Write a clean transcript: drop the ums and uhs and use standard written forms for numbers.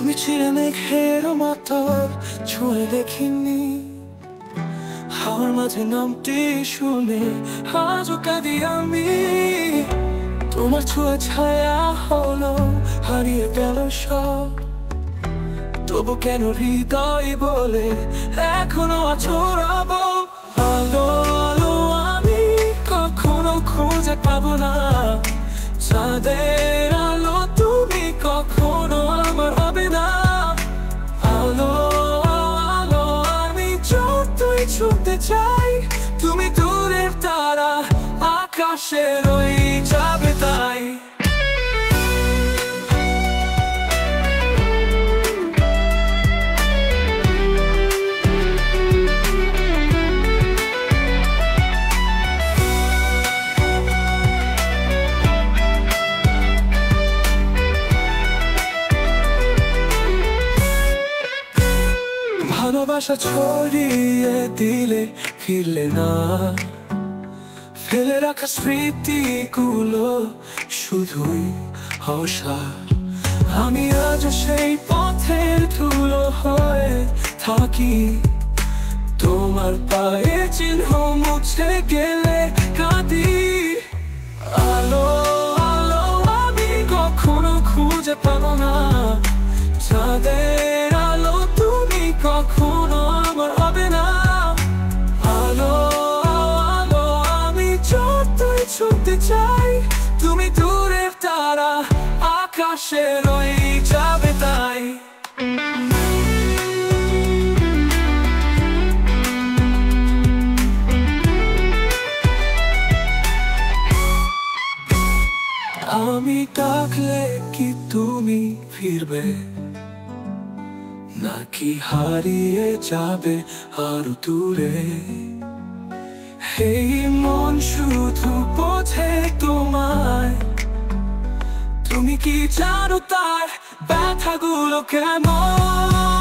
তুমি ছিলে মেঘের মতো, ছুঁয়ে দেখিনি। হাওয়ার মাঝে নামটি শুনে আজও কাঁদি আমি। তোমার ছোঁয়া ছায়া হলো, হারিয়ে গেল সব। তবু কেন হৃদয় বলে এখনো আছো রব। আলো আলো আমি কখনো খুঁজে পাবো না, চাঁদের আলো তুমি কখনো আমার হবে না। আলো আলো আমি যতই ছুটতে চাই, তুমি দূরের তারা, আকাশে রয়ে যাবে তাই। ভালোবাসা ছড়িয়ে দিলে ফিরলে না, ফেলে রাখা স্মৃতিগুলো শুধুই অসার। আমি আজ সেই পথের ধুলো হয়ে থাকি, তোমার পায়ে চিহ্ন মুছে গেলে কাঁদি। আলো আলো আমি কখনো খুঁজে পাবো না, চাঁদের আলো তুমি কখনো আমার হবে না। আলো আলো আমি যতই ছুটতে চাই, তুমি দূরের তারা, আকাশে রয়ে যাবে তাই। আমি ডাকলে কি তুমি ফিরবে, নাকি হারিয়ে যাবে আরো দূরে? এই মন শুধু বোঝে তোমায়, তুমি কি জানো তার ব্যথাগুলো কেমন?